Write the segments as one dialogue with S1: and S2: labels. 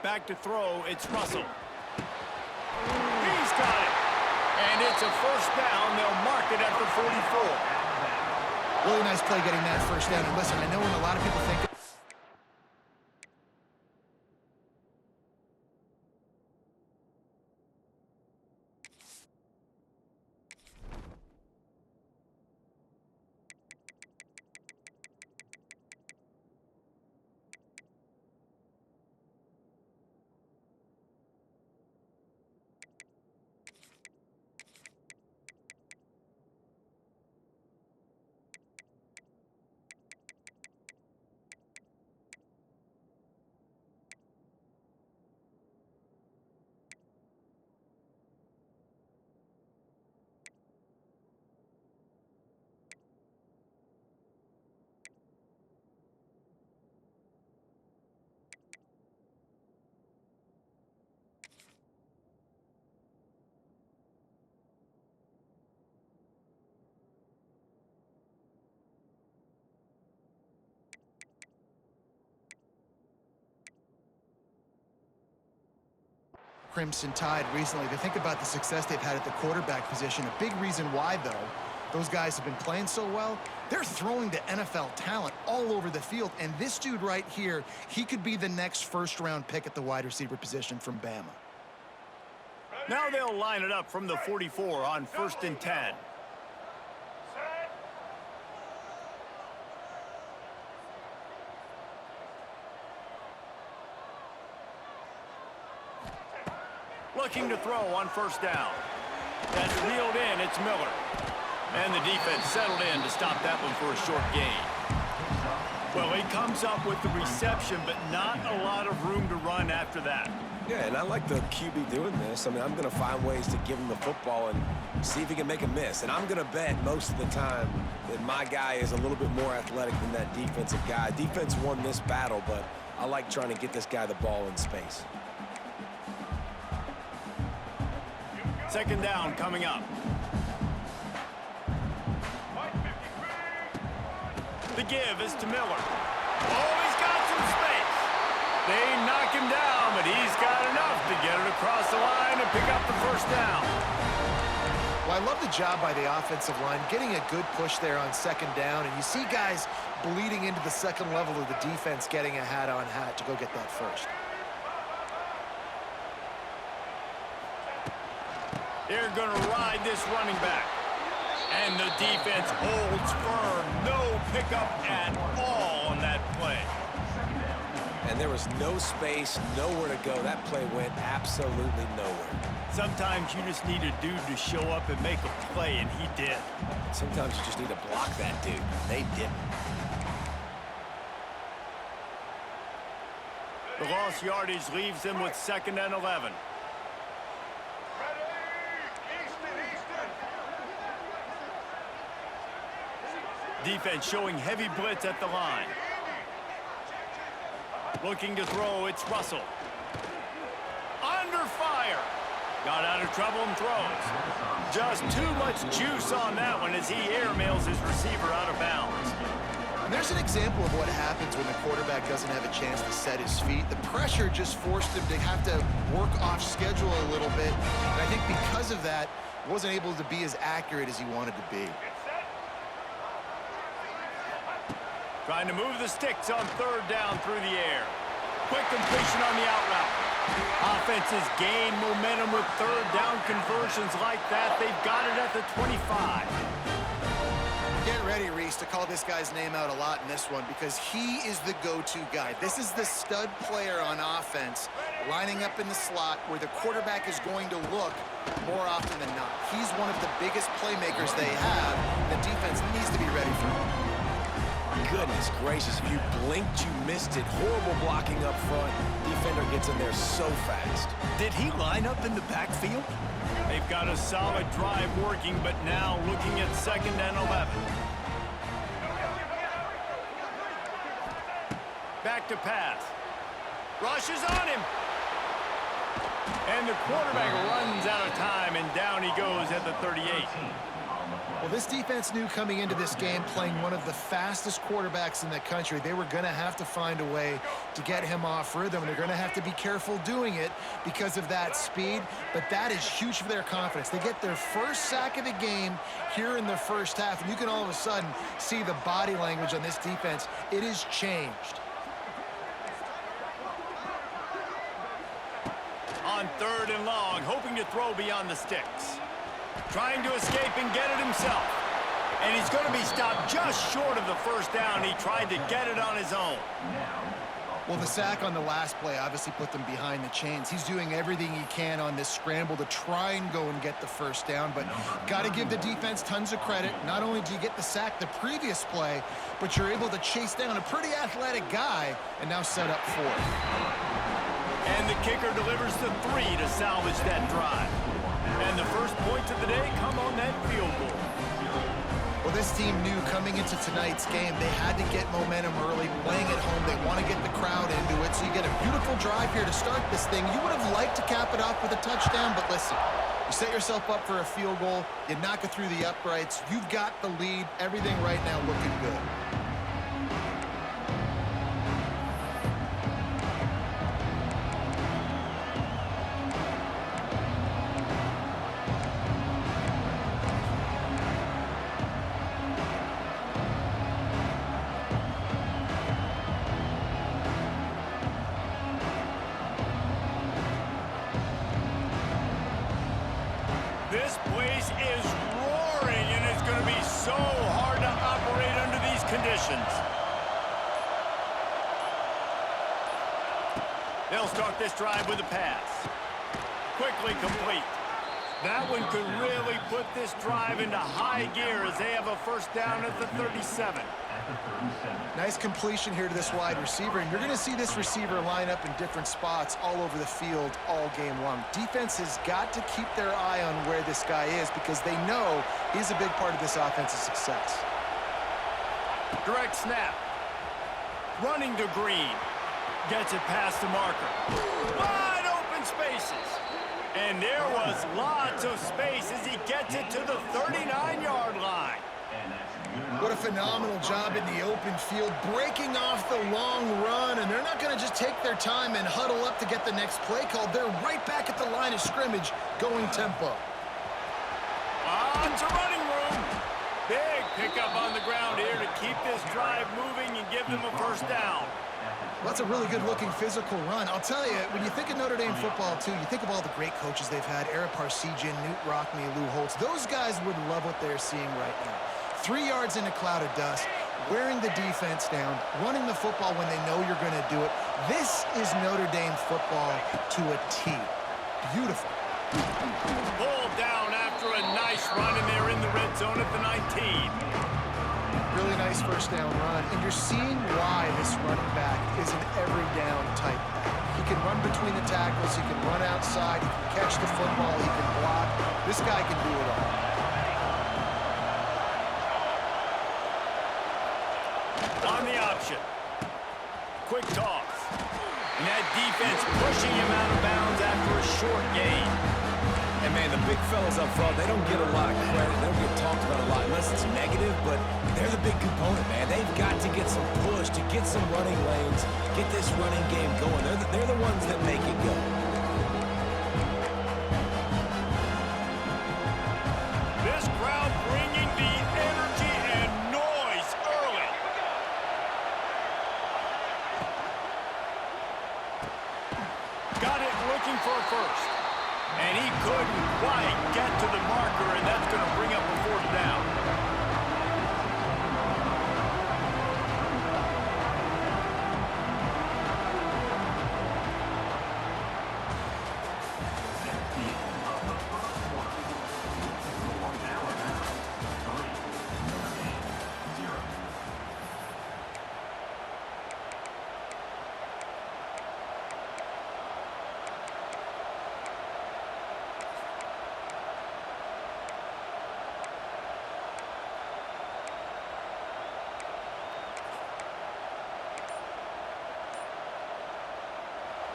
S1: Back to throw, it's Russell. He's got it. And it's a first down. They'll mark it at the 44.
S2: Really nice play getting that first down. And listen, I know when a lot of people think Crimson Tide recently, to think about the success they've had at the quarterback position. A big reason why, though, those guys have been playing so well, they're throwing to NFL talent all over the field. And this dude right here, he could be the next first-round pick at the wide receiver position from Bama.
S1: Now they'll line it up from the 44 on 1st and 10. Looking to throw on 1st down. That's reeled in, it's Miller. And the defense settled in to stop that one for a short gain. Well, he comes up with the reception, but not a lot of room to run after that.
S3: Yeah, and I like the QB doing this. I mean, I'm going to find ways to give him the football and see if he can make a miss. And I'm going to bet most of the time that my guy is a little bit more athletic than that defensive guy. Defense won this battle, but I like trying to get this guy the ball in space.
S1: 2nd down coming up. The give is to Miller. Oh, he's got some space. They knock him down, but he's got enough to get it across the line and pick up the 1st down.
S2: Well, I love the job by the offensive line, getting a good push there on 2nd down. And you see guys bleeding into the second level of the defense, getting a hat-on-hat to go get that first.
S1: They're going to ride this running back. And the defense holds firm. No pickup at all on that play.
S3: And there was no space, nowhere to go. That play went absolutely nowhere.
S1: Sometimes you just need a dude to show up and make a play, and he did.
S3: Sometimes you just need to block that dude. They didn't.
S1: The lost yardage leaves them with 2nd and 11. Defense showing heavy blitz at the line. Looking to throw, it's Russell. Under fire. Got out of trouble and throws. Just too much juice on that one as he airmails his receiver out of bounds.
S2: And there's an example of what happens when the quarterback doesn't have a chance to set his feet. The pressure just forced him to have to work off schedule a little bit. And I think because of that, wasn't able to be as accurate as he wanted to be.
S1: Trying to move the sticks on 3rd down through the air. Quick completion on the out route. Offenses gain momentum with 3rd down conversions like that. They've got it at the 25.
S2: Get ready, Reese, to call this guy's name out a lot in this one because he is the go-to guy. This is the stud player on offense, lining up in the slot where the quarterback is going to look more often than not. He's one of the biggest playmakers they have. The defense needs to be ready for him.
S3: Goodness gracious, if you blinked, you missed it. Horrible blocking up front. Defender gets in there so fast.
S1: Did he line up in the backfield? They've got a solid drive working, but now looking at 2nd and 11. Back to pass. Rush is on him. And the quarterback runs out of time, and down he goes at the 38.
S2: Well, this defense knew coming into this game, playing one of the fastest quarterbacks in the country, they were going to have to find a way to get him off rhythm. They're going to have to be careful doing it because of that speed, but that is huge for their confidence. They get their first sack of the game here in the first half, and you can all of a sudden see the body language on this defense. It is changed.
S1: On 3rd and long, hoping to throw beyond the sticks. Trying to escape and get it himself. And he's going to be stopped just short of the first down. He tried to get it on his own.
S2: Well, the sack on the last play obviously put them behind the chains. He's doing everything he can on this scramble to try and go and get the first down, but got to give the defense tons of credit. Not only do you get the sack the previous play, but you're able to chase down a pretty athletic guy and now set up 4th.
S1: And the kicker delivers the 3 to salvage that drive. And the first points of the day come on that field goal.
S2: Well, this team knew coming into tonight's game they had to get momentum early, playing at home. They want to get the crowd into it, so you get a beautiful drive here to start this thing. You would have liked to cap it off with a touchdown, but listen, you set yourself up for a field goal, you knock it through the uprights, you've got the lead, everything right now looking good.
S1: This place is roaring, and it's going to be so hard to operate under these conditions. They'll start this drive with a pass. Quickly complete. That one could really put this drive into high gear as they have a first down at the 37.
S2: Nice completion here to this wide receiver, and you're going to see this receiver line up in different spots all over the field all game long. Defense has got to keep their eye on where this guy is because they know he's a big part of this offense's success.
S1: Direct snap. Running to Green. Gets it past the marker. Wide open spaces. And there was lots of space as he gets it to the 39-yard line.
S2: What a phenomenal job in the open field, breaking off the long run, and they're not going to just take their time and huddle up to get the next play called. They're right back at the line of scrimmage, going tempo.
S1: It's a running room. Big pickup on the ground here to keep this drive moving and give them a first down.
S2: Well, that's a really good-looking physical run. I'll tell you, when you think of Notre Dame football, too, you think of all the great coaches they've had, Ara Parseghian, Knute Rockne, Lou Holtz. Those guys would love what they're seeing right now. 3 yards in a cloud of dust, wearing the defense down, running the football when they know you're going to do it. This is Notre Dame football to a T. Beautiful.
S1: Pulled down after a nice run, and they're in the red zone at the 19.
S2: Really nice first down run, and you're seeing why this running back is an every down type back. He can run between the tackles, he can run outside, he can catch the football, he can block. This guy can do it all.
S1: On the option. Quick toss. And that defense pushing him out of bounds after a short gain.
S3: And, man, the big fellas up front, they don't get a lot of credit. They don't get talked about a lot unless it's negative, but they're the big component, man. They've got to get some push, to get some running lanes, get this running game going. They're the ones that make it go.
S1: This crowd bringing the energy and noise early. Got it looking for a first. And he couldn't quite get to the marker, and that's going to bring up a fourth down.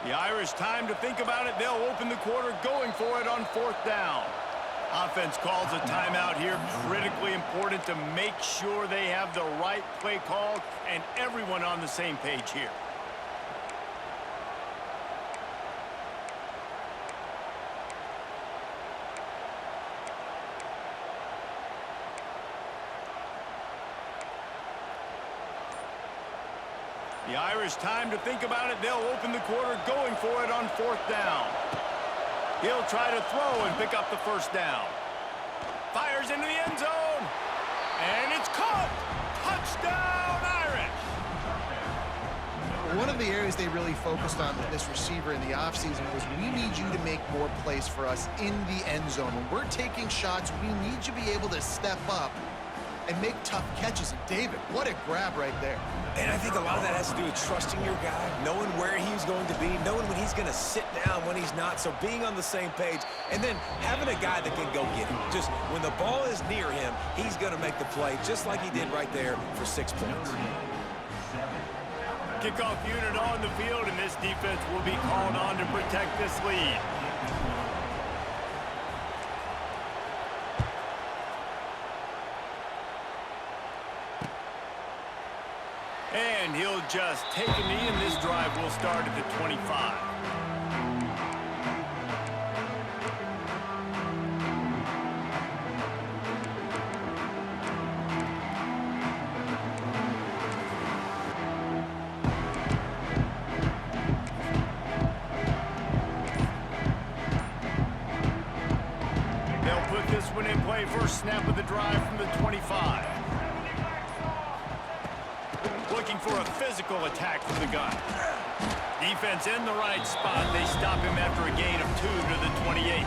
S1: The Irish time to think about it. They'll open the quarter going for it on fourth down. Offense calls a timeout here. Critically important to make sure they have the right play called and everyone on the same page here. The Irish, time to think about it. They'll open the quarter going for it on 4th down. He'll try to throw and pick up the first down. Fires into the end zone. And it's caught. Touchdown, Irish.
S2: One of the areas they really focused on with this receiver in the offseason was we need you to make more plays for us in the end zone. When we're taking shots, we need you to be able to step up and make tough catches. And David, what a grab right there.
S3: And I think a lot of that has to do with trusting your guy, knowing where he's going to be, knowing when he's going to sit down, when he's not. So being on the same page, and then having a guy that can go get him. Just when the ball is near him, he's going to make the play, just like he did right there for 6 points.
S1: Kickoff unit on the field, and this defense will be called on to protect this lead. And he'll just take a knee, and this drive will start at the 25. They'll put this one in play. First snap of the drive from the 25. Looking for a physical attack from the gun. Defense in the right spot. They stop him after a gain of 2 to the 28.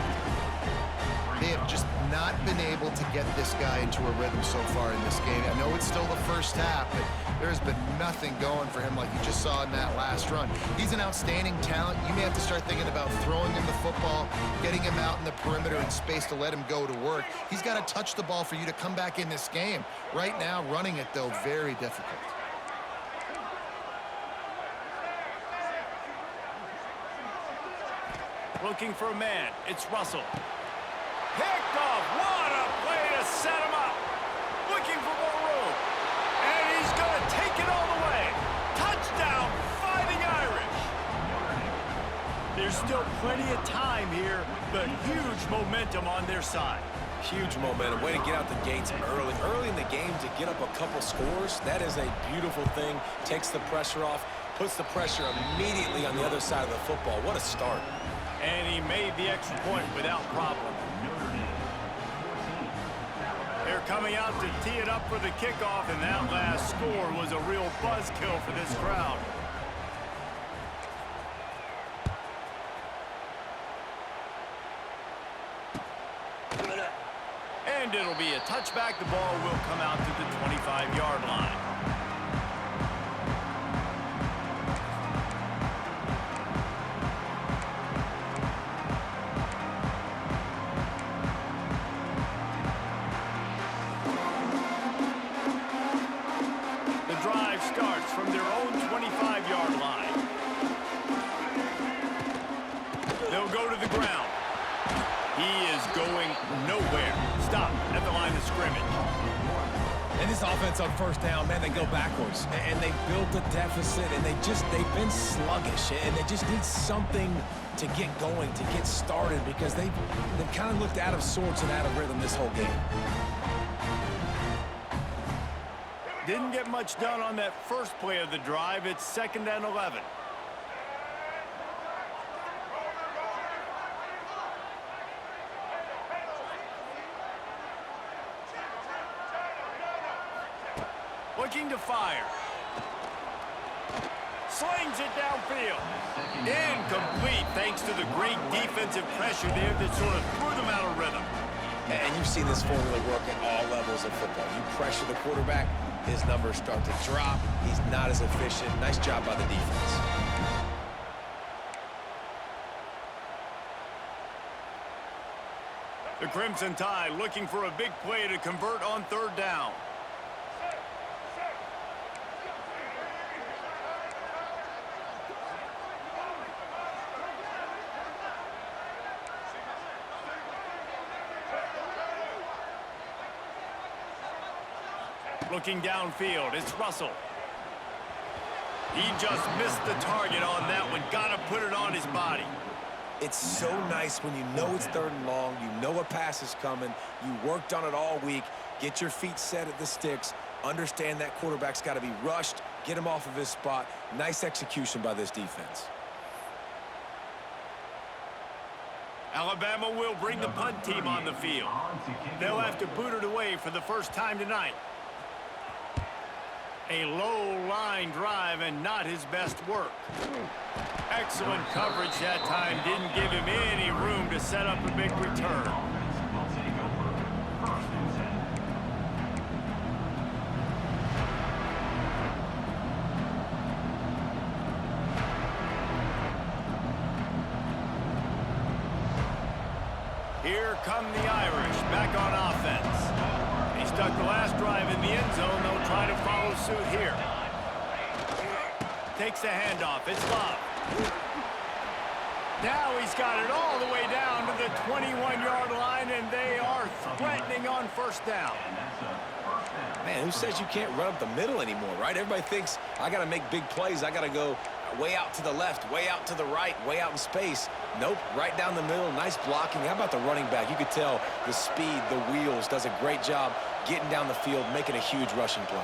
S2: They have just not been able to get this guy into a rhythm so far in this game. I know it's still the first half, but there's been nothing going for him like you just saw in that last run. He's an outstanding talent. You may have to start thinking about throwing him the football, getting him out in the perimeter in space to let him go to work. He's got to touch the ball for you to come back in this game. Right now, running it, though, very difficult.
S1: Looking for a man. It's Russell. Picked off. What a play to set him up. Looking for more room. And he's going to take it all the way. Touchdown, Fighting Irish. There's still plenty of time here, but huge momentum on their side.
S3: Huge momentum. Way to get out the gates early. Early in the game to get up a couple scores, that is a beautiful thing. Takes the pressure off, puts the pressure immediately on the other side of the football. What a start.
S1: And he made the extra point without problem. They're coming out to tee it up for the kickoff, and that last score was a real buzzkill for this crowd. And it'll be a touchback. The ball will come out to the 25-yard line. Starts from their own 25-yard line. They'll go to the ground. He is going nowhere. Stop at the line of scrimmage.
S3: And this offense on first down, man, they go backwards. And they built a deficit, and they've been sluggish. And they just need something to get going, to get started, because they've kind of looked out of sorts and out of rhythm this whole game.
S1: Didn't get much done on that first play of the drive. It's 2nd and 11. Looking to fire. Slings it downfield. Incomplete thanks to the great defensive pressure there that sort of threw them out of rhythm.
S3: And you've seen this formula work at all levels of football. You pressure the quarterback, his numbers start to drop. He's not as efficient. Nice job by the defense.
S1: The Crimson Tide looking for a big play to convert on 3rd down. Looking downfield, it's Russell. He just missed the target on that one. Got to put it on his body.
S3: It's so nice when you know it's 3rd and long, you know a pass is coming, you worked on it all week, get your feet set at the sticks, understand that quarterback's got to be rushed, get him off of his spot. Nice execution by this defense.
S1: Alabama will bring the punt team on the field. They'll have to boot it away for the first time tonight. A low line drive and not his best work. Excellent coverage that time. Didn't give him any room to set up a big return. Here come the Irish back on offense. He stuck the last drive in the end zone. They'll try to follow suit here. Takes the handoff. It's Love. Now he's got it all the way down to the 21-yard line, and they are threatening on 1st down.
S3: Man, who says you can't run up the middle anymore, right? Everybody thinks I got to make big plays. I got to go way out to the left, way out to the right, way out in space. Nope, right down the middle. Nice blocking. How about the running back? You could tell the speed, the wheels, does a great job getting down the field, making a huge rushing play.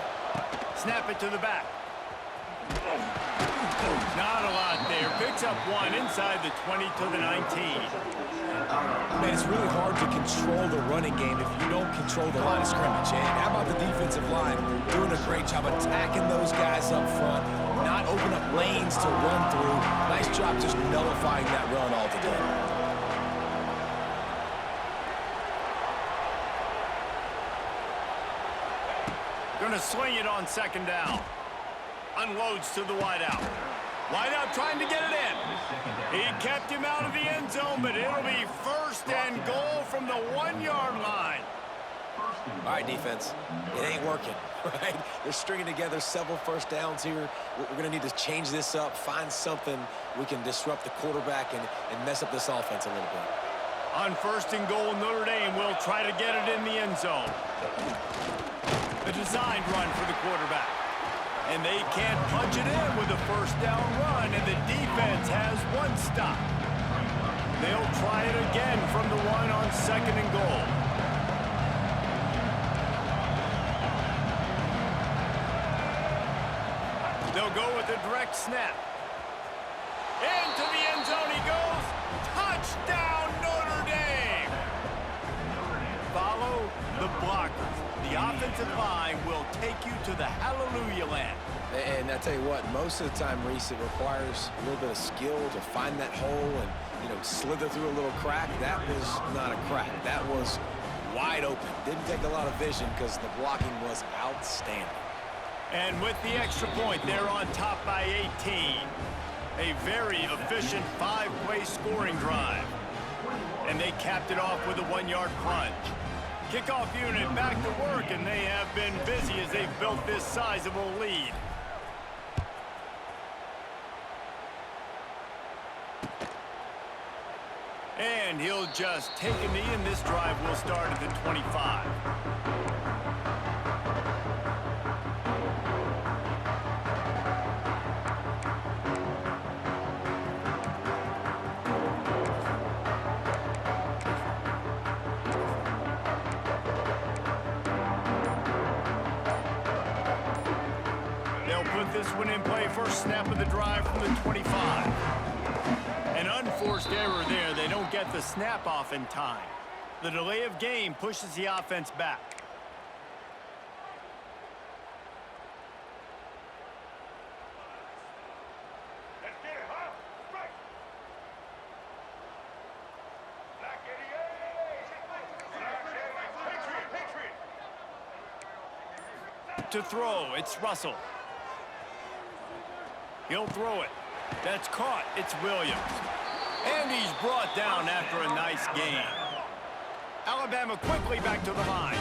S1: Snap it to the back. Not a lot there. Picks up one inside the 20 to the 19.
S3: Man, it's really hard to control the running game if you don't control the line of scrimmage. And how about the defensive line doing a great job attacking those guys up front, not open up lanes to run through. Nice job just nullifying that run altogether.
S1: Gonna swing it on 2nd down. Unloads to the wideout. Wideout trying to get it in. He kept him out of the end zone, but it'll be 1st and goal from the 1-yard line.
S3: All right, defense, it ain't working, right? They're stringing together several 1st downs here. We're going to need to change this up, find something we can disrupt the quarterback and mess up this offense a little bit.
S1: On 1st and goal, Notre Dame will try to get it in the end zone. A designed run for the quarterback. And they can't punch it in with a 1st down run, and the defense has one stop. They'll try it again from the 1 on 2nd and goal. They'll go with a direct snap. Into the end zone he goes. Touchdown, Notre Dame! Follow the blockers. The offensive line will take you to the hallelujah land.
S3: And I tell you what, most of the time, Reese, it requires a little bit of skill to find that hole and, slither through a little crack. That was not a crack. That was wide open. Didn't take a lot of vision because the blocking was outstanding.
S1: And with the extra point, they're on top by 18. A very efficient 5-play scoring drive. And they capped it off with a 1-yard plunge. Kickoff unit back to work, and they have been busy as they've built this sizable lead. And he'll just take a knee, and this drive will start at the 25. They'll put this one in play. First snap of the drive from the 25. An unforced error there. They don't get the snap off in time. The delay of game pushes the offense back. To throw, it's Russell. He'll throw it. That's caught. It's Williams. And he's brought down after a nice gain. Alabama quickly back to the line.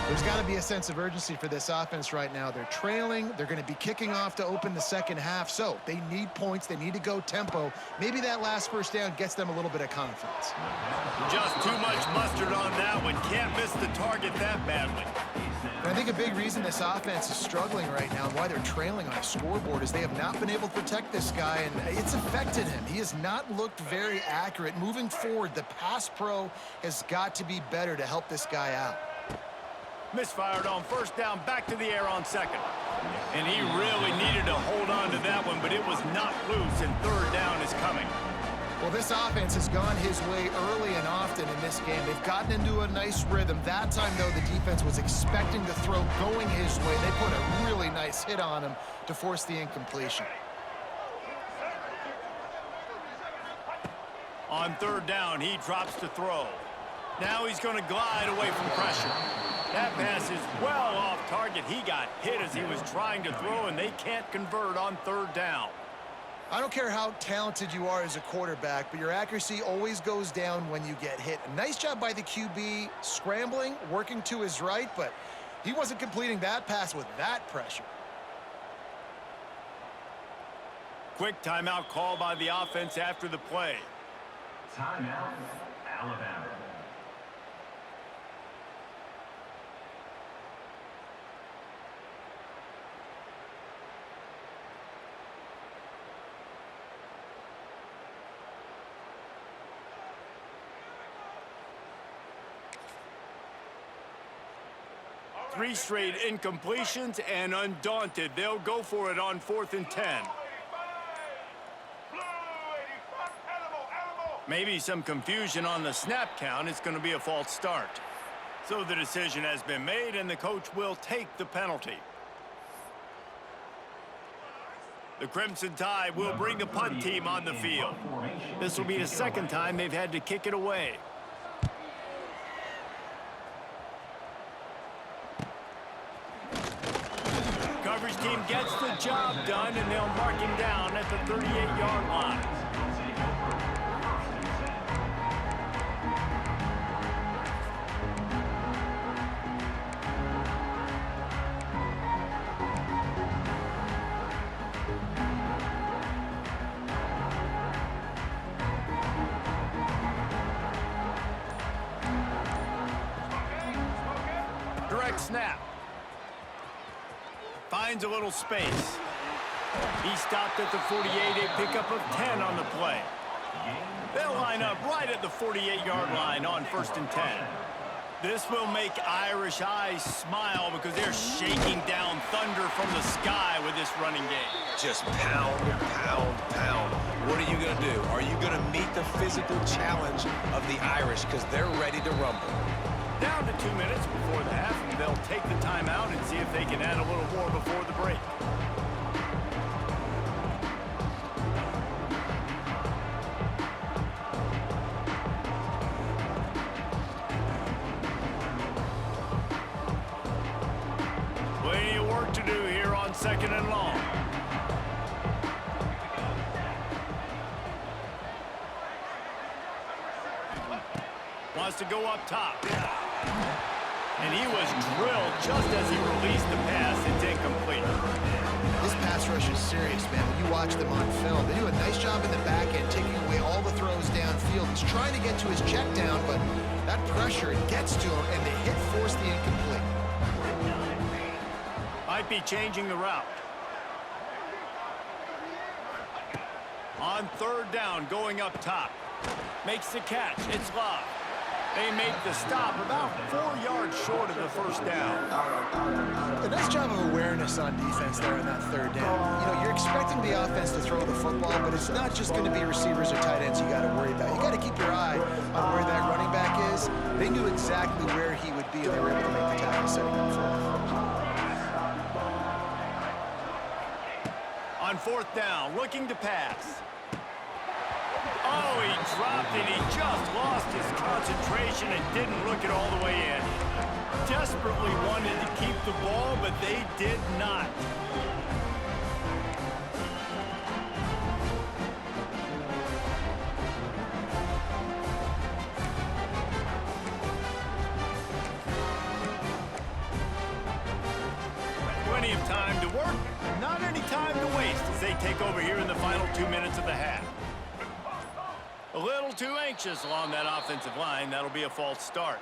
S2: There's got to be a sense of urgency for this offense right now. They're trailing. They're going to be kicking off to open the second half. So they need points. They need to go tempo. Maybe that last first down gets them a little bit of confidence.
S1: Just too much mustard on that one. Can't miss the target that badly.
S2: And I think a big reason this offense is struggling right now and why they're trailing on a scoreboard is they have not been able to protect this guy, and it's affected him. He has not looked very accurate. Moving forward, the pass pro has got to be better to help this guy out.
S1: Misfired on first down, back to the air on second. And he really needed to hold on to that one, but it was knocked loose, and third down is coming.
S2: Well, this offense has gone his way early and often in this game. They've gotten into a nice rhythm. That time, though, the defense was expecting the throw going his way. They put a really nice hit on him to force the incompletion.
S1: On third down, he drops to throw. Now he's going to glide away from pressure. That pass is well off target. He got hit as he was trying to throw, and they can't convert on third down.
S2: I don't care how talented you are as a quarterback, but your accuracy always goes down when you get hit. A nice job by the QB, scrambling, working to his right, but he wasn't completing that pass with that pressure.
S1: Quick timeout call by the offense after the play.
S4: Timeout, Alabama.
S1: Three straight incompletions, and undaunted, they'll go for it on 4th and 10. Maybe some confusion on the snap count. It's going to be a false start. So the decision has been made, and the coach will take the penalty. The Crimson Tide will bring the punt team on the field. This will be the second time they've had to kick it away. Coverage team gets the job done, and they'll mark him down at the 38-yard line. Direct snap. Finds a little space. He stopped at the 48, a pickup of 10 on the play. They'll line up right at the 48-yard line on 1st and 10. This will make Irish eyes smile because they're shaking down thunder from the sky with this running game.
S3: Just pound, pound, pound. What are you going to do? Are you going to meet the physical challenge of the Irish because they're ready to rumble?
S1: Down to 2 minutes before the half, and they'll take the timeout and see if they can add a little more before the break. Plenty of work to do here on 2nd and long. Wants to go up top. And he was drilled just as he released the pass. It's incomplete.
S2: This pass rush is serious, man. When you watch them on film, they do a nice job in the back end, taking away all the throws downfield. He's trying to get to his check down, but that pressure, it gets to him, and the hit forced the incomplete.
S1: Might be changing the route. On third down, going up top. Makes the catch. It's Love. They make the stop about 4 yards short of the first down.
S2: A nice job of awareness on defense there in that third down. You know, you're expecting the offense to throw the football, but it's not just going to be receivers or tight ends you got to worry about. You got to keep your eye on where that running back is. They knew exactly where he would be, and they were able to make the tackle setting up for him.
S1: On 4th down, looking to pass. Oh, he dropped it. He just lost his concentration and didn't look it all the way in. Desperately wanted to keep the ball, but they did not. work. Not any time to waste as they take over here in the final 2 minutes of the half. A little too anxious along that offensive line. That'll be a false start.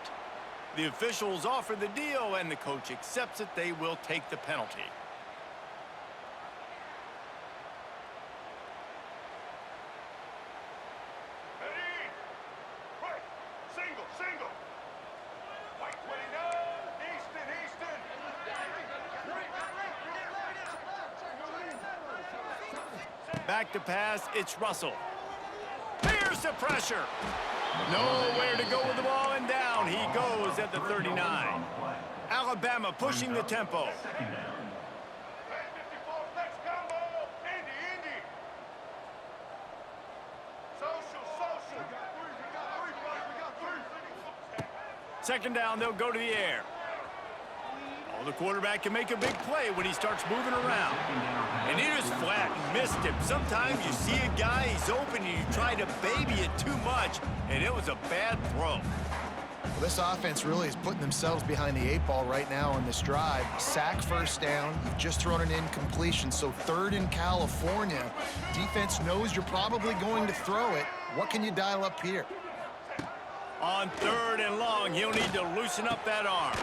S1: The officials offer the deal, and the coach accepts it. They will take the penalty. Back to pass, it's Russell. Here's the pressure. Nowhere to go with the ball, and down he goes at the 39. Alabama pushing the tempo. Second down, they'll go to the air. The quarterback can make a big play when he starts moving around. And he just flat missed him. Sometimes you see a guy, he's open, and you try to baby it too much, and it was a bad throw.
S2: Well, this offense really is putting themselves behind the 8 ball right now on this drive. Sack, first down. You've just thrown an incompletion, so 3rd in California. Defense knows you're probably going to throw it. What can you dial up here?
S1: On 3rd and long, he'll need to loosen up that arm.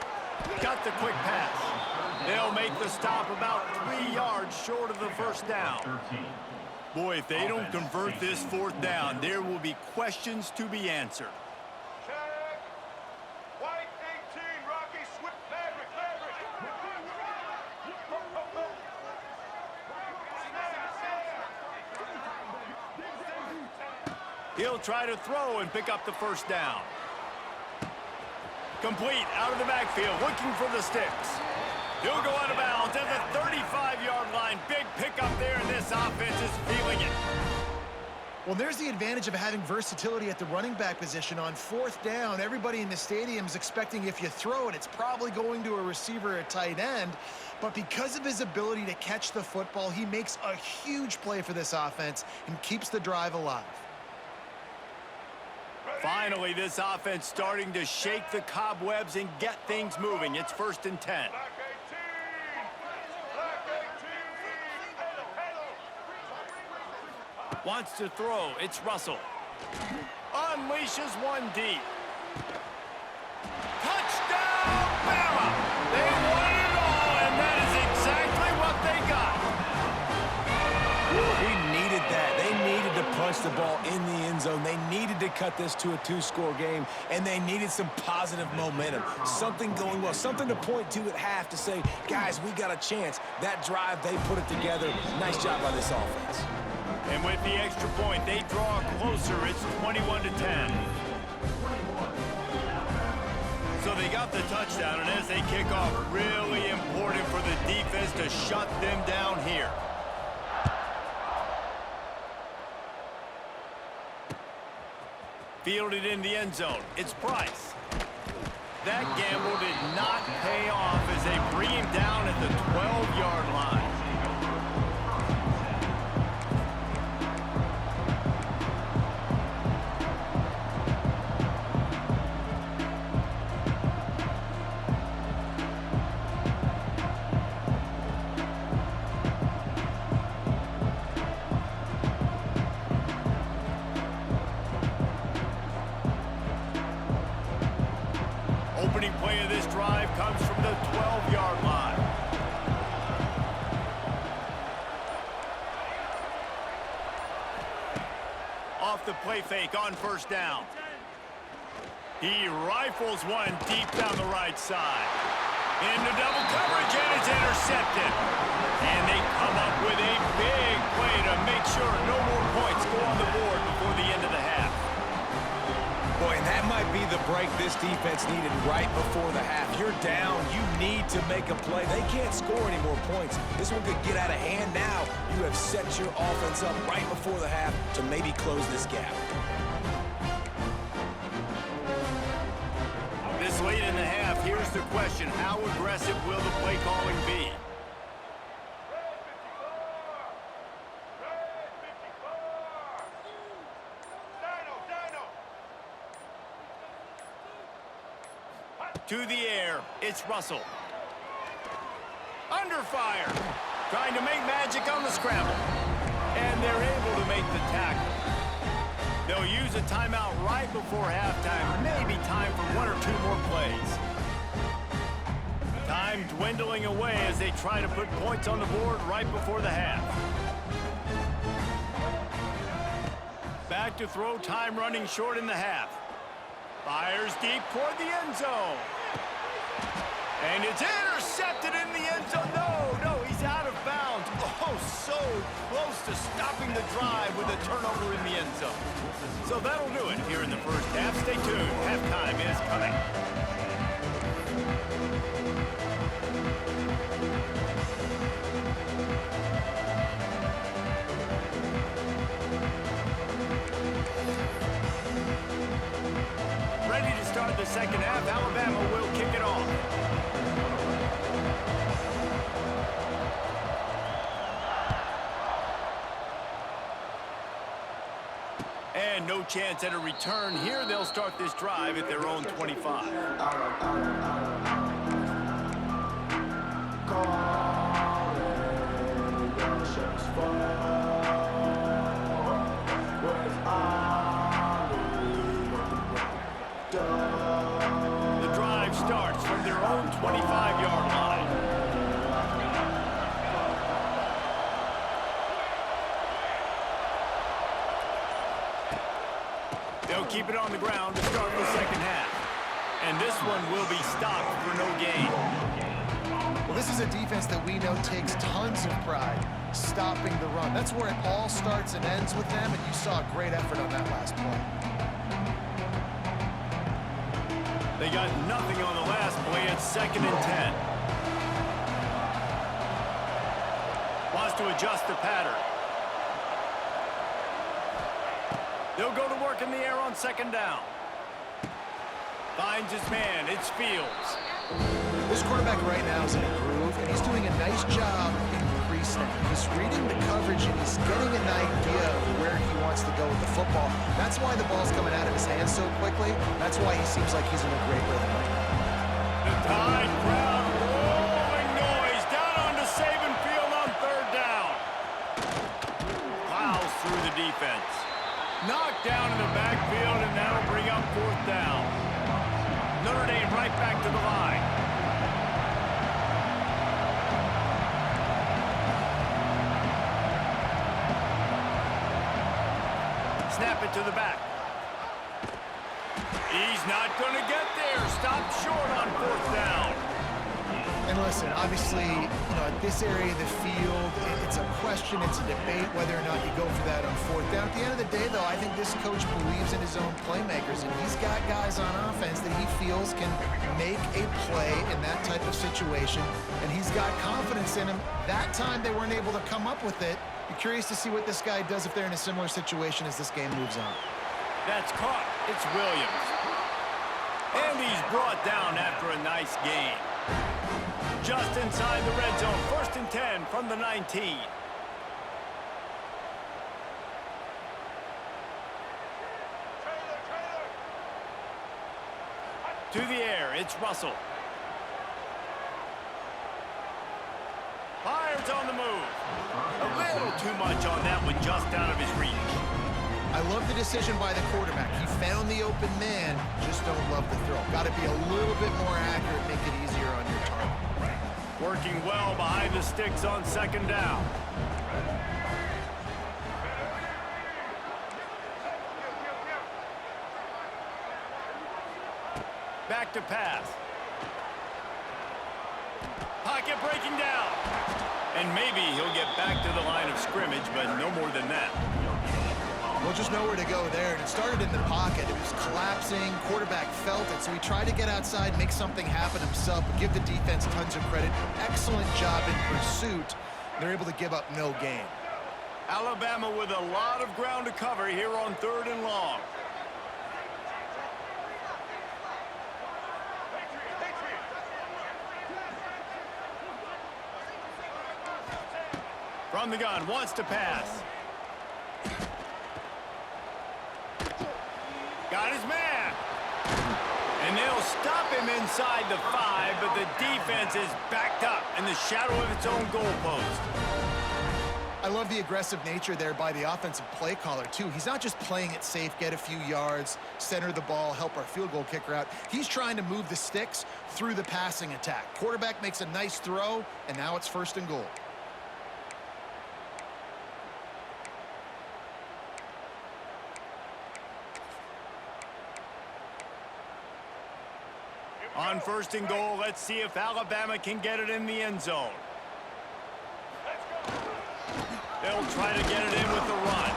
S1: Got the quick pass. They'll make the stop about 3 yards short of the first down. Boy, if they don't convert this 4th down, there will be questions to be answered.
S5: White 18, Rocky Swift, Maverick.
S1: He'll try to throw and pick up the first down. Complete out of the backfield, looking for the sticks. He'll go out of bounds at the 35-yard line. Big pickup there, and this offense is feeling it.
S2: Well, there's the advantage of having versatility at the running back position. On 4th down, everybody in the stadium is expecting if you throw it, it's probably going to a receiver or tight end. But because of his ability to catch the football, he makes a huge play for this offense and keeps the drive alive.
S1: Finally, this offense starting to shake the cobwebs and get things moving. It's 1st and 10. Wants to throw. It's Russell. Unleashes one deep. Touchdown, Bama! They won it all, and that is exactly what they got.
S3: We needed that. They needed to punch the ball in the end zone. They needed to cut this to a 2-score game, and they needed some positive momentum. Something going well, something to point to at half to say, guys, we got a chance. That drive, they put it together. Nice job by this offense.
S1: And with the extra point, they draw closer. It's 21-10. So they got the touchdown, and as they kick off, really important for the defense to shut them down here. Fielded in the end zone. It's Price. That gamble did not pay off as they bring him down at the 12-yard line. Opening play of this drive comes from the 12-yard line. Off the play fake on 1st down. He rifles one deep down the right side. Into double coverage, and it's intercepted. And they come up with a big play to make sure no more points go on the board before the end of the half.
S3: Boy, and that might be the break this defense needed right before the half. You're down. You need to make a play. They can't score any more points. This one could get out of hand now. You have set your offense up right before the half to maybe close this gap.
S1: This late in the half, here's the question. How aggressive will the play calling be? To the air, it's Russell. Under fire. Trying to make magic on the scramble. And they're able to make the tackle. They'll use a timeout right before halftime. Maybe time for one or two more plays. Time dwindling away as they try to put points on the board right before the half. Back to throw, time running short in the half. Fires deep toward the end zone. And it's intercepted in the end zone. No, he's out of bounds. Oh, so close to stopping the drive with a turnover in the end zone. So that'll do it here in the first half. Stay tuned. Halftime is coming. Ready to start the second half. Alabama will kick it off. And no chance at a return here. They'll start this drive at their own 25. The drive starts from their own 25-yard line. They'll keep it on the ground to start the second half. And this one will be stopped for no gain.
S2: Well, this is a defense that we know takes tons of pride stopping the run. That's where it all starts and ends with them, and you saw a great effort on that last play.
S1: They got nothing on the last play. It's 2nd and 10. Wants to adjust the pattern. They'll go to work in the air on 2nd down. Finds his man. It's Fields.
S2: This quarterback right now is in a groove, and he's doing a nice job in pre-snap. He's reading the coverage, and he's getting an idea of where he wants to go with the football. That's why the ball's coming out of his hands so quickly. That's why he seems like he's in a great rhythm right now.
S1: The Tide crowd rolling noise down onto Saban Field on 3rd down. Plows through the defense. Knocked down in the backfield, and that'll bring up 4th down. Notre Dame right back to the line. Snap it to the back. He's not going to get there. Stopped short on 4th down.
S2: And listen, obviously, at this area of the field, it's a question, it's a debate whether or not you go for that on 4th down. At the end of the day, though, I think this coach believes in his own playmakers, and he's got guys on offense that he feels can make a play in that type of situation, and he's got confidence in him. That time, they weren't able to come up with it. Be curious to see what this guy does if they're in a similar situation as this game moves on.
S1: That's caught. It's Williams. And he's brought down after a nice gain. Just inside the red zone. 1st and 10 from the 19. To the air, it's Russell. Fires on the move. A little too much on that one, just out of his reach.
S2: I love the decision by the quarterback. He found the open man, just don't love the throw. Got to be a little bit more accurate, make it easier on your target.
S1: Working well behind the sticks on 2nd down. Back to pass. Pocket breaking down. And maybe he'll get back to the line of scrimmage, but no more than that.
S2: Well, just nowhere to go there. And it started in the pocket. It was collapsing. Quarterback felt it, so he tried to get outside, make something happen himself, but give the defense tons of credit. Excellent job in pursuit. They're able to give up no gain.
S1: Alabama with a lot of ground to cover here on 3rd and long. From the gun, wants to pass. Got his man. And They'll stop him inside the 5, but the defense is backed up in the shadow of its own goalpost.
S2: I love the aggressive nature there by the offensive play caller, too. He's not just playing it safe, get a few yards, center the ball, help our field goal kicker out. He's trying to move the sticks through the passing attack. Quarterback makes a nice throw, and now it's 1st and goal.
S1: On 1st and goal, let's see if Alabama can get it in the end zone. They'll try to get it in with the run.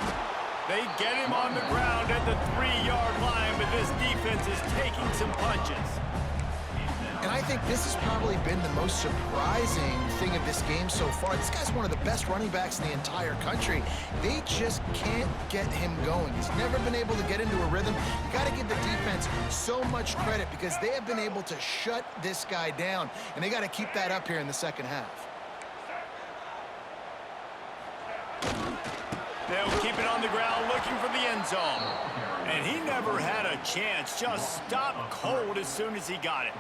S1: They get him on the ground at the 3-yard line, but this defense is taking some punches.
S2: And I think this has probably been the most surprising thing of this game so far. This guy's one of the best running backs in the entire country. They just can't get him going. He's never been able to get into a rhythm. You got to give the defense so much credit because they have been able to shut this guy down, and they got to keep that up here in the second half.
S1: They'll keep it on the ground looking for the end zone. And he never had a chance. Just stopped cold as soon as he got it.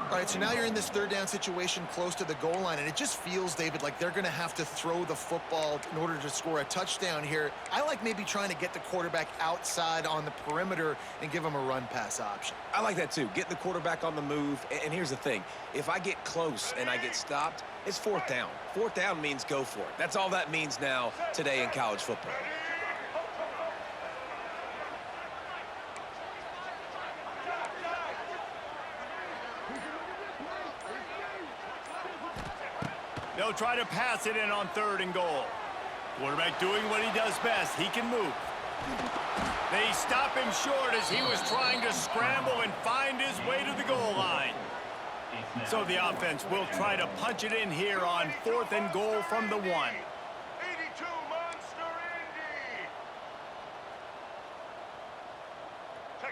S2: All right, so now you're in this 3rd down situation close to the goal line, and it just feels, David, like they're going to have to throw the football in order to score a touchdown here. I like maybe trying to get the quarterback outside on the perimeter and give him a run-pass option.
S3: I like that too. Get the quarterback on the move. And here's the thing. If I get close and I get stopped, it's 4th down. 4th down means go for it. That's all that means now today in college football.
S1: They'll try to pass it in on 3rd and goal. Quarterback doing what he does best. He can move. They stop him short as he was trying to scramble and find his way to the goal line. So the offense will try to punch it in here on 4th and goal from the 1.
S5: 82 Monster Indy.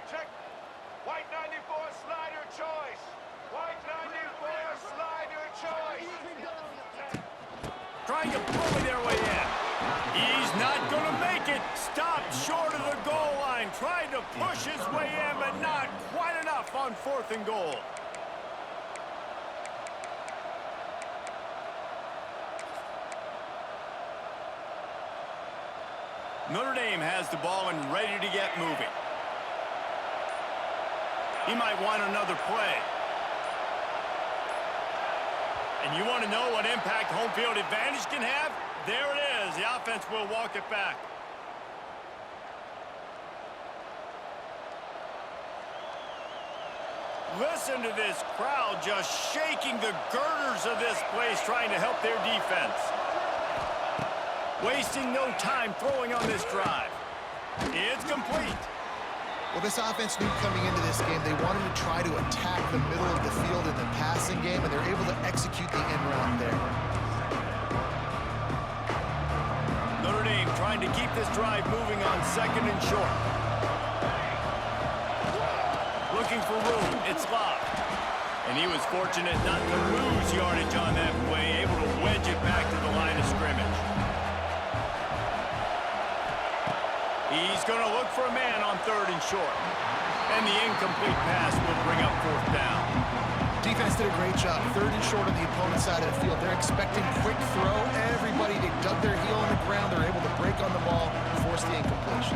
S5: Check. White 94 slider choice. White 94 slider choice.
S1: Trying to bully their way in. He's not going to make it. Stopped short of the goal line. Trying to push his way in, but not quite enough on 4th and goal. Notre Dame has the ball and ready to get moving. He might want another play. And you want to know what impact home field advantage can have? There it is. The offense will walk it back. Listen to this crowd just shaking the girders of this place trying to help their defense. Wasting no time throwing on this drive. It's complete.
S2: Well, this offense knew coming into this game they wanted to try to attack the middle of the field in the passing game, and they're able to execute the end route there.
S1: Notre Dame trying to keep this drive moving on 2nd and short. Looking for room. It's Locke. And he was fortunate not to lose yardage on that play, able to wedge it back to the line of scrimmage. He's going to look for a man on 3rd and short. And the incomplete pass will bring up 4th down.
S2: Defense did a great job. 3rd and short on the opponent's side of the field. They're expecting quick throw. Everybody, they dug their heel on the ground. They're able to break on the ball, force the incompletion.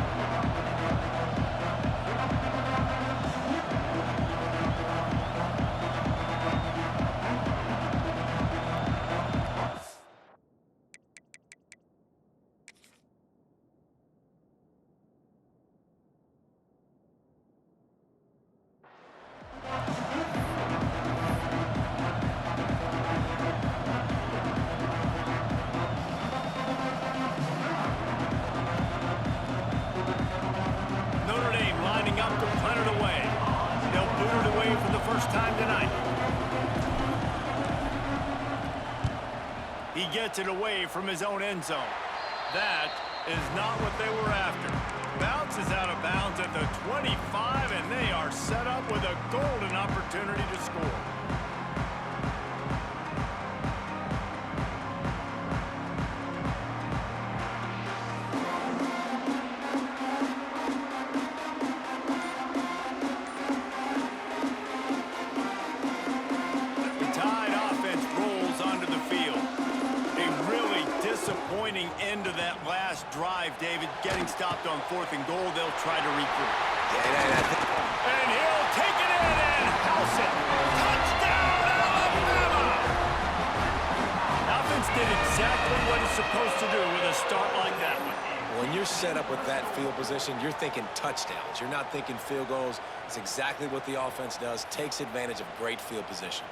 S1: He gets it away from his own end zone. That is not what they were after. Bounces out of bounds at the 25, and they are set up with a golden opportunity to score. drive, David. Getting stopped on 4th and goal, they'll try to regroup. And he'll take it in and house it. Touchdown, Alabama! Offense did exactly what it's supposed to do with a start like that one.
S3: When you're set up with that field position, you're thinking touchdowns. You're not thinking field goals. It's exactly what the offense does. Takes advantage of great field position.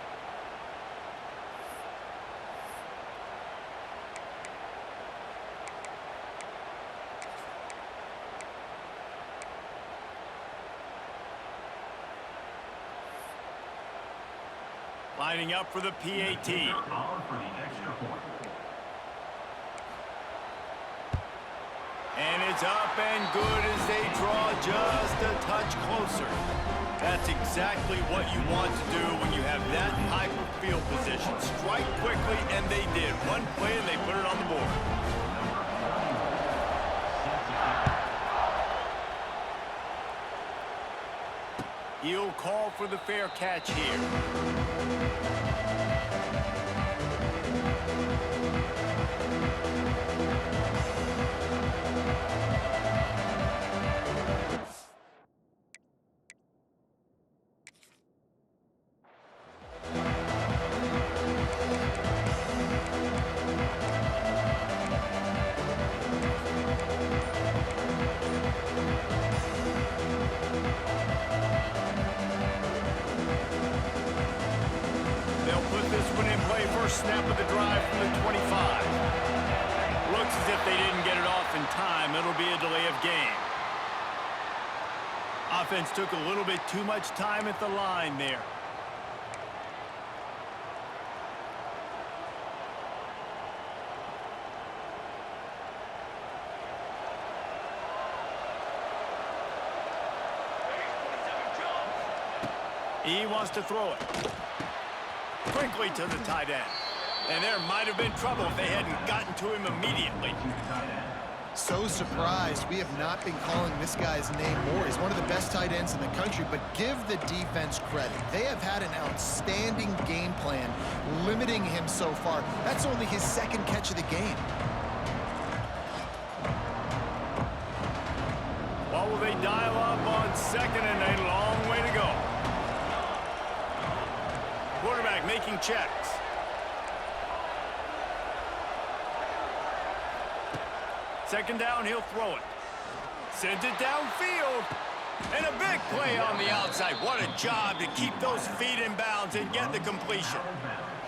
S1: Lining up for the PAT.
S4: On for the extra point.
S1: And it's up and good as they draw just a touch closer. That's exactly what you want to do when you have that type of field position. Strike quickly, and they did. One play, and they put it on the board. He'll call for the fair catch here. Snap of the drive from the 25. Looks as if they didn't get it off in time. It'll be a delay of game. Offense took a little bit too much time at the line there. He wants to throw it quickly to the tight end. And there might have been trouble if they hadn't gotten to him immediately.
S2: So surprised we have not been calling this guy's name more. He's one of the best tight ends in the country, but give the defense credit. They have had an outstanding game plan limiting him so far. That's only his second catch of the game.
S1: What will they dial up on 2nd and a long way to go? Quarterback making checks. Second down, he'll throw it. Sends it downfield. And a big play on the outside. What a job to keep those feet in bounds and get the completion.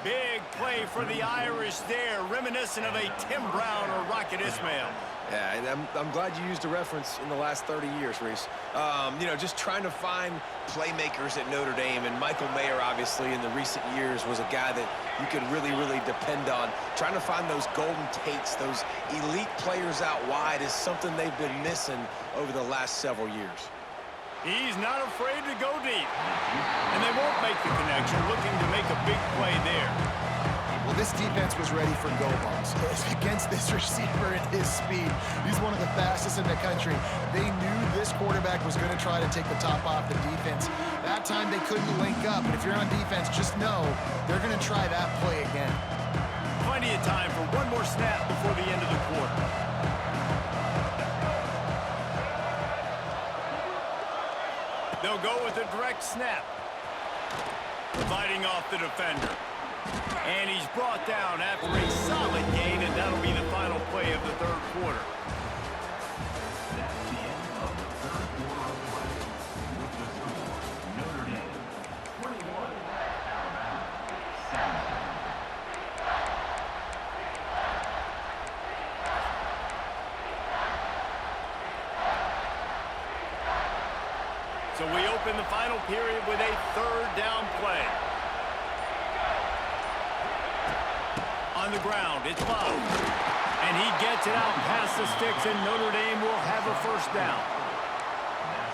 S1: Big play for the Irish there, reminiscent of a Tim Brown or Rocket Ismail.
S3: Yeah, and I'm glad you used a reference in the last 30 years, Reese. You know, just trying to find playmakers at Notre Dame, and Michael Mayer, obviously, in the recent years was a guy that you could really, really depend on. Trying to find those golden Tates, those elite players out wide is something they've been missing over the last several years.
S1: He's not afraid to go deep. And they won't make the connection, looking to make a big play there.
S2: Well, this defense was ready for go balls against this receiver at his speed. He's one of the fastest in the country. They knew this quarterback was going to try to take the top off the defense. That time they couldn't link up, but if you're on defense, just know they're going to try that play again.
S1: Plenty of time for one more snap before the end of the quarter. They'll go with a direct snap. Fighting off the defender. And he's brought down after a solid gain, and that'll be the final play of the third quarter.
S4: That's the end of the third quarter of play. With the score, Notre Dame 21, Alabama 7.
S1: So we open the final period with a third down play. On the ground, it's Bob. And he gets it out past the sticks, and Notre Dame will have a first down.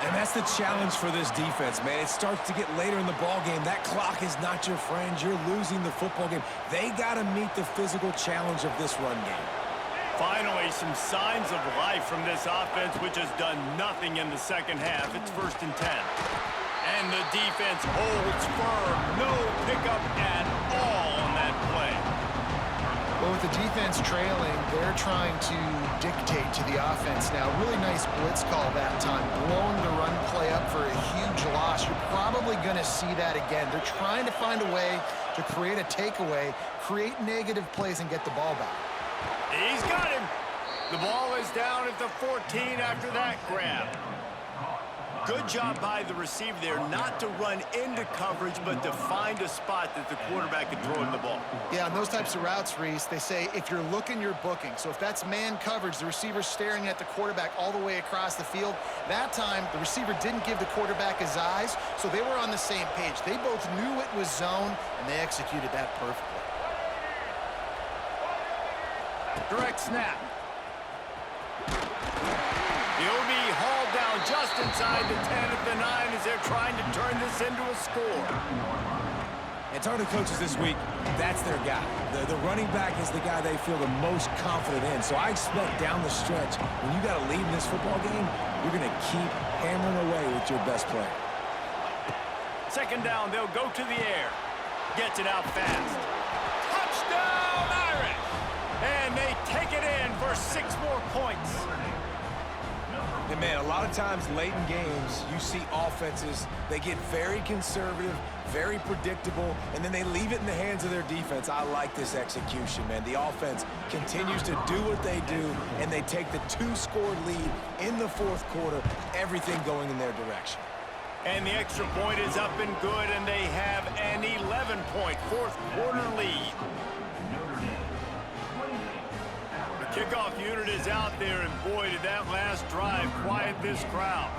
S3: And that's the challenge for this defense, man. It starts to get later in the ball game. That clock is not your friend. You're losing the football game. They got to meet the physical challenge of this run game.
S1: Finally, some signs of life from this offense, which has done nothing in the second half. It's 1st and 10. And the defense holds firm. No pickup at all on that play.
S2: Well, with the defense trailing, they're trying to dictate to the offense now. Really nice blitz call that time, blowing the run play up for a huge loss. You're probably going to see that again. They're trying to find a way to create a takeaway, create negative plays, and get the ball back.
S1: He's got him. The ball is down at the 14 after that grab. Good job by the receiver there not to run into coverage, but to find a spot that the quarterback can throw him the ball.
S2: Yeah, on those types of routes, Reese, they say if you're looking, you're booking. So if that's man coverage, the receiver's staring at the quarterback all the way across the field. That time, the receiver didn't give the quarterback his eyes, so they were on the same page. They both knew it was zone, and they executed that perfectly.
S1: Direct snap. He'll be hauled down just inside the 10 at the 9 as they're trying to turn this into a score.
S3: And talking to coaches this week, that's their guy. The running back is the guy they feel the most confident in. So I expect down the stretch, when you got to lead in this football game, you're going to keep hammering away with your best player.
S1: Second down, they'll go to the air. Gets it out fast. Touchdown, Irish! And they take it in for 6 more points.
S3: And man, a lot of times late in games, you see offenses, they get very conservative, very predictable, and then they leave it in the hands of their defense. I like this execution, man. The offense continues to do what they do, and they take the 2-score lead in the fourth quarter, everything going in their direction.
S1: And the extra point is up and good, and they have an 11-point fourth quarter lead. Kickoff unit is out there, and boy, did that last drive quiet this crowd.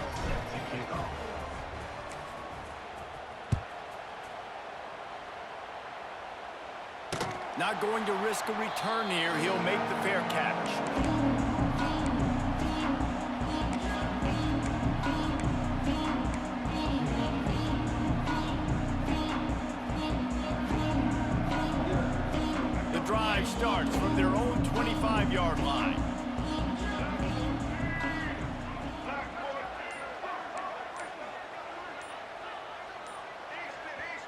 S1: Not going to risk a return here. He'll make the fair catch. Drive starts from their own 25-yard line.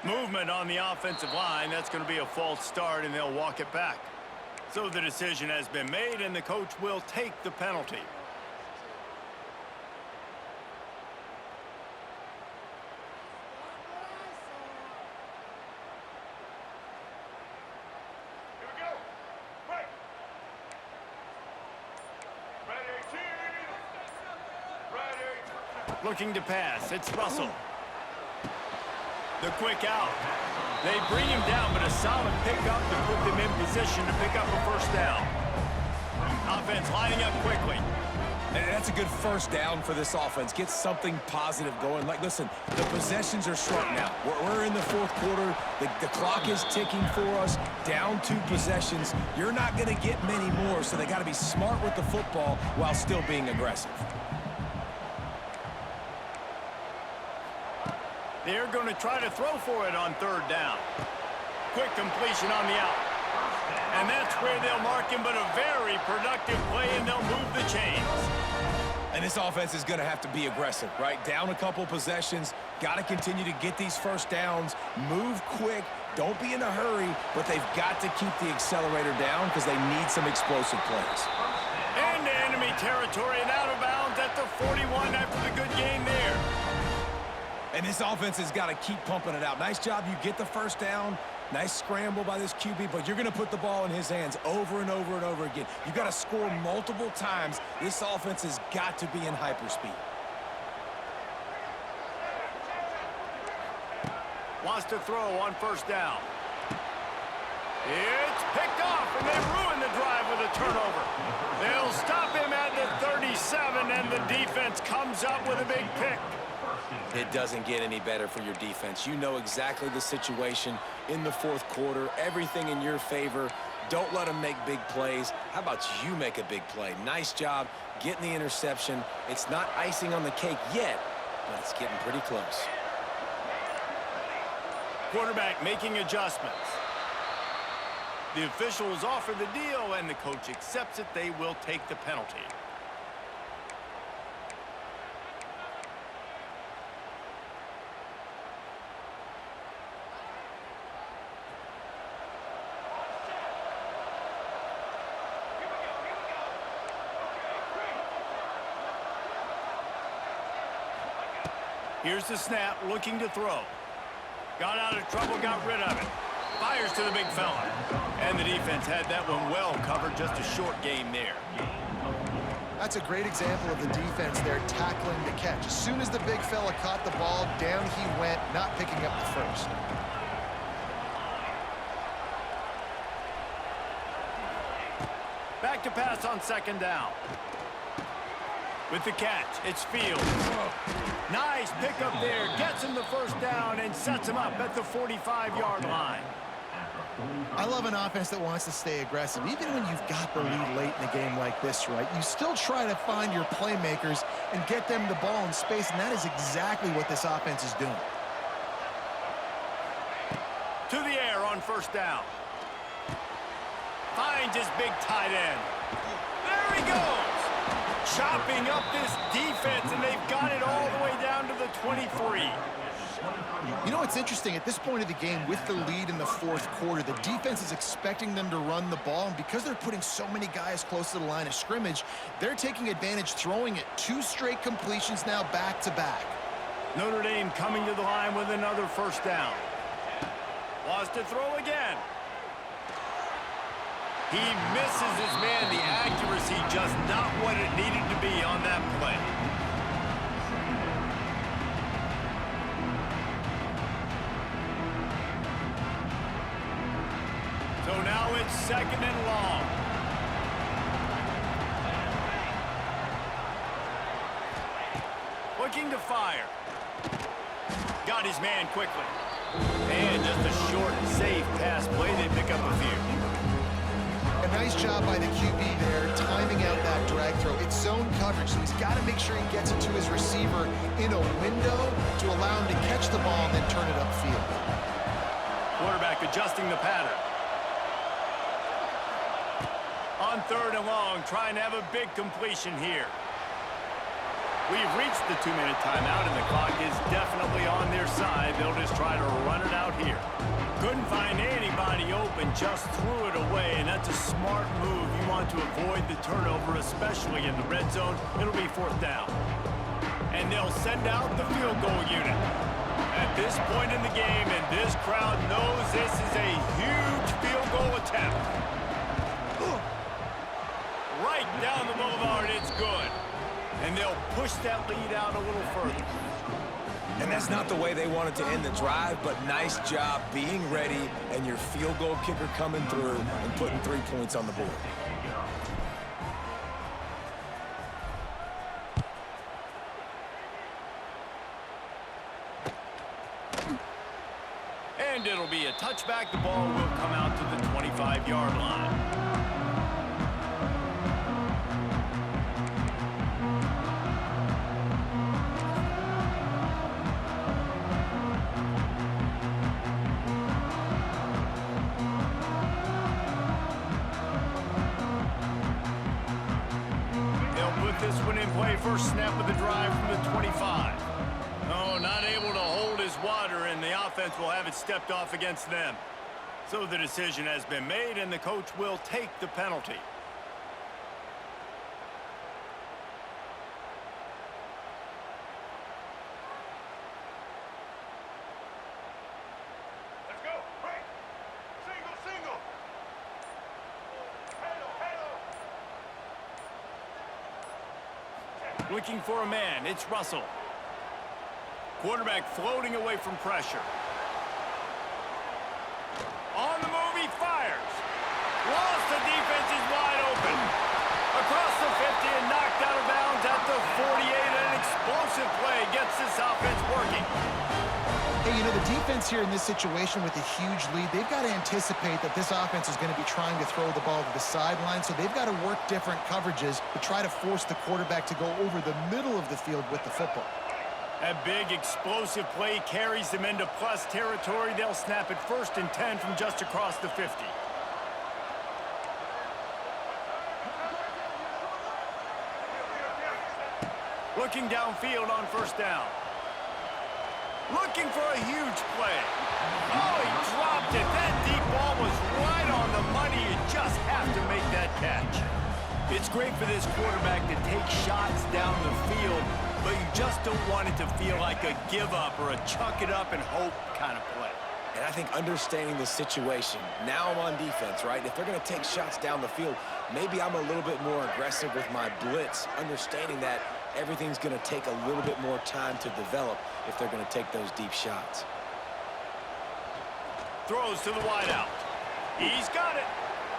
S1: Movement on the offensive line. That's going to be a false start, and they'll walk it back. So the decision has been made, and the coach will take the penalty. Looking to pass. It's Russell. The quick out. They bring him down, but a solid pickup to put them in position to pick up a first down. Offense lining up quickly.
S3: And that's a good first down for this offense. Get something positive going. Like, listen, the possessions are shrunk now. We're in the fourth quarter. The clock is ticking for us. Down 2 possessions. You're not going to get many more, so they got to be smart with the football while still being aggressive.
S1: They're going to try to throw for it on third down. Quick completion on the out. And that's where they'll mark him, but a very productive play, and they'll move the chains.
S3: And this offense is going to have to be aggressive, right? Down a couple possessions. Got to continue to get these first downs. Move quick. Don't be in a hurry, but they've got to keep the accelerator down because they need some explosive plays.
S1: Into enemy territory and out of bounds at the 41 after the good gain there.
S3: And this offense has got to keep pumping it out. Nice job. You get the first down. Nice scramble by this QB, but you're going to put the ball in his hands over and over and over again. You've got to score multiple times. This offense has got to be in hyperspeed.
S1: Wants to throw on first down. It's picked off, and they ruin the drive with a turnover. They'll stop him at the 37, and the defense comes up with a big pick.
S3: It doesn't get any better for your defense. You know exactly the situation in the fourth quarter. Everything in your favor. Don't let them make big plays. How about you make a big play? Nice job getting the interception. It's not icing on the cake yet, but it's getting pretty close.
S1: Quarterback making adjustments. The officials offer the deal, and the coach accepts it. They will take the penalty. Here's the snap, looking to throw. Got out of trouble, got rid of it. Fires to the big fella. And the defense had that one well covered, just a short game there.
S2: That's a great example of the defense there tackling the catch. As soon as the big fella caught the ball, down he went, not picking up the first.
S1: Back to pass on second down. With the catch, it's Fields. Nice pickup there. Gets him the first down and sets him up at the 45-yard line.
S2: I love an offense that wants to stay aggressive. Even when you've got the lead late in a game like this, right, you still try to find your playmakers and get them the ball in space, and that is exactly what this offense is doing.
S1: To the air on first down. Finds his big tight end. There he goes. Chopping up this defense, and they've got it all the way down to the 23.
S2: You know what's interesting? At this point of the game, with the lead in the fourth quarter, the defense is expecting them to run the ball, and because they're putting so many guys close to the line of scrimmage, they're taking advantage, throwing it. 2 straight completions now back-to-back.
S1: Notre Dame coming to the line with another first down. Wants to throw again. He misses his man. The accuracy just not what it needed to be on that play. So now it's second and long. Looking to fire. Got his man quickly. And just a short, safe pass play. They pick up a few.
S2: A nice job by the QB there, timing out that drag throw. It's zone coverage, so he's got to make sure he gets it to his receiver in a window to allow him to catch the ball and then turn it upfield.
S1: Quarterback adjusting the pattern. On third and long, trying to have a big completion here. We've reached the 2-minute timeout, and the clock is definitely on their side. They'll just try to run it out here. Couldn't find anybody open, just threw it away, and that's a smart move. You want to avoid the turnover, especially in the red zone. It'll be fourth down. And they'll send out the field goal unit. At this point in the game, and this crowd knows this is a huge field goal attempt. Right down the boulevard, it's good. And they'll push that lead out a little further.
S3: And that's not the way they wanted to end the drive, but nice job being ready and your field goal kicker coming through and putting 3 points on the board.
S1: And it'll be a touchback. The ball will come out to the 25-yard line. This one in play, first snap of the drive from the 25. Oh, not able to hold his water, and the offense will have it stepped off against them. So the decision has been made, and the coach will take the penalty.
S5: Let's go. Break. Single.
S1: Looking for a man, it's Russell. Quarterback floating away from pressure. On the move, he fires. Lost, the defense is wide open. Across the 50 and knocked out of bounds at the 48. An explosive play gets this offense working.
S2: Hey, you know, the defense here in this situation with a huge lead, they've got to anticipate that this offense is going to be trying to throw the ball to the sideline, so they've got to work different coverages to try to force the quarterback to go over the middle of the field with the football.
S1: A big explosive play carries them into plus territory. They'll snap it 1st and 10 from just across the 50. Looking downfield on first down. Looking for a huge play. Oh, he dropped it. That deep ball was right on the money. You just have to make that catch. It's great for this quarterback to take shots down the field, but you just don't want it to feel like a give-up or a chuck-it-up-and-hope kind of play.
S3: And I think understanding the situation, now I'm on defense, right? If they're going to take shots down the field, maybe I'm a little bit more aggressive with my blitz, understanding that everything's going to take a little bit more time to develop if they're going to take those deep shots.
S1: Throws to the wideout. He's got it.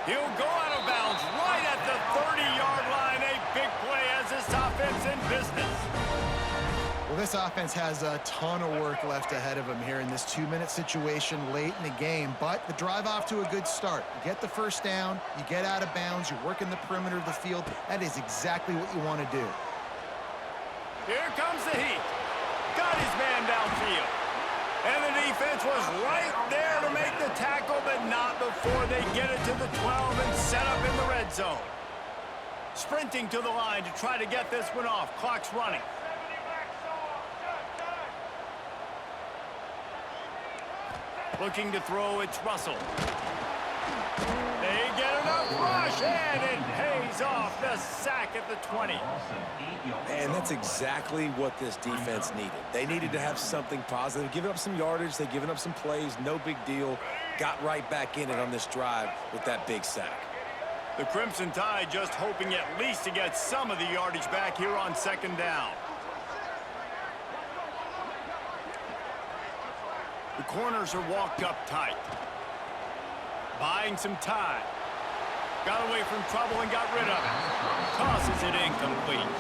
S1: He'll go out of bounds right at the 30-yard line. A big play as this offense in business.
S2: Well, this offense has a ton of work left ahead of them here in this 2-minute situation late in the game, but the drive off to a good start. You get the first down, you get out of bounds, you're working the perimeter of the field. That is exactly what you want to do.
S1: Here comes the heat. Got his man downfield. And the defense was right there to make the tackle, but not before they get it to the 12 and set up in the red zone. Sprinting to the line to try to get this one off. Clock's running. Looking to throw, it's Russell. They get enough rush, and it pays off the sack at the 20.
S3: And that's exactly what this defense needed. They needed to have something positive. Giving up some yardage, they've given up some plays, no big deal. Got right back in it on this drive with that big sack.
S1: The Crimson Tide just hoping at least to get some of the yardage back here on second down. The corners are walked up tight. Buying some time. Got away from trouble and got rid of it. Tosses it incomplete.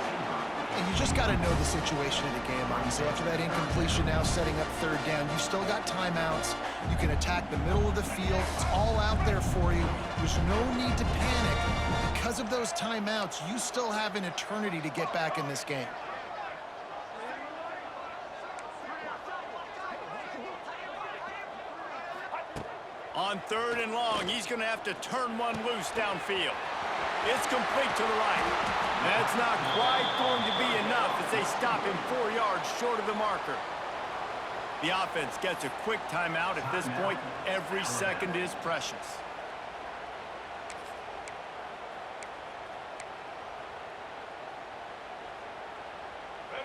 S2: And you just got to know the situation of the game, obviously. After that incompletion, now setting up third down, you still got timeouts. You can attack the middle of the field. It's all out there for you. There's no need to panic. Because of those timeouts, you still have an eternity to get back in this game.
S1: On third and long, he's going to have to turn one loose downfield. It's complete to the right. That's not quite going to be enough as they stop him 4 yards short of the marker. The offense gets a quick timeout at this point. Every second is precious.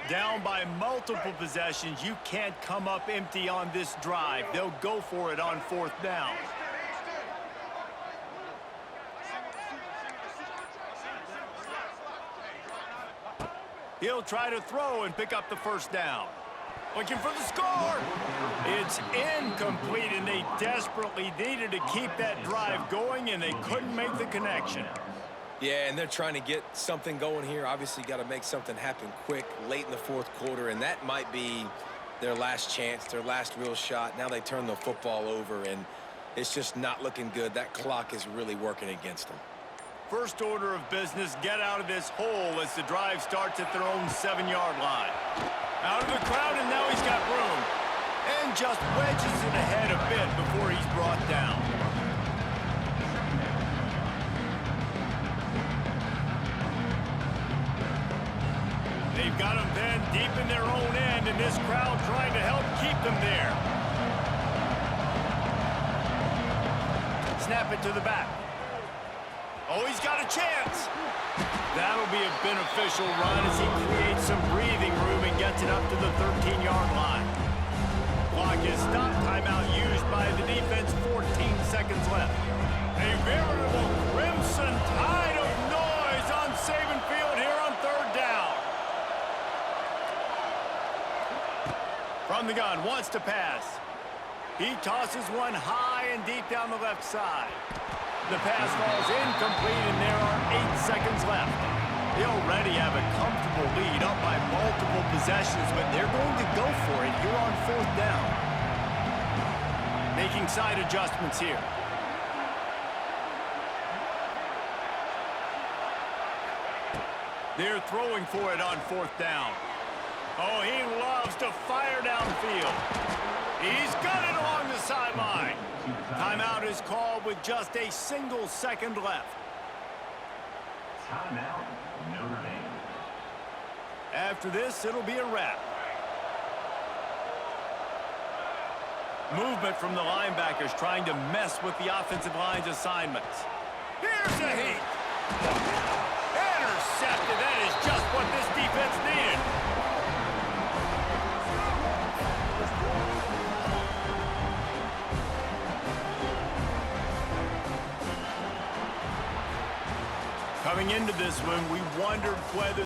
S1: Down by multiple possessions, you can't come up empty on this drive. They'll go for it on fourth down. He'll try to throw and pick up the first down. Looking for the score. It's incomplete, and they desperately needed to keep that drive going, and they couldn't make the connection.
S3: Yeah, and they're trying to get something going here. Obviously, got to make something happen quick late in the fourth quarter, and that might be their last chance, their last real shot. Now they turn the football over, and it's just not looking good. That clock is really working against them.
S1: First order of business, get out of this hole as the drive starts at their own 7-yard line. Out of the crowd, and now he's got room. And just wedges it ahead a bit before he's brought down. They've got him then deep in their own end, and this crowd trying to help keep them there. Snap it to the back. Oh, he's got a chance. That'll be a beneficial run as he creates some breathing room and gets it up to the 13-yard line. Clock is stopped. Timeout used by the defense. 14 seconds left. A veritable Crimson Tide of noise on Saban Field here on third down. From the gun, wants to pass. He tosses one high and deep down the left side. The pass falls incomplete, and there are 8 seconds left. They already have a comfortable lead up by multiple possessions, but they're going to go for it here on fourth down. Making side adjustments here. They're throwing for it on fourth down. Oh, he loves to fire downfield. He's got it along the sideline. Timeout is called with just a single second left.
S4: Timeout, Notre Dame.
S1: After this, it'll be a wrap. Movement from the linebackers trying to mess with the offensive line's assignments. Here's the heat. Intercepted. That is just what this defense needed. into this one, we wondered whether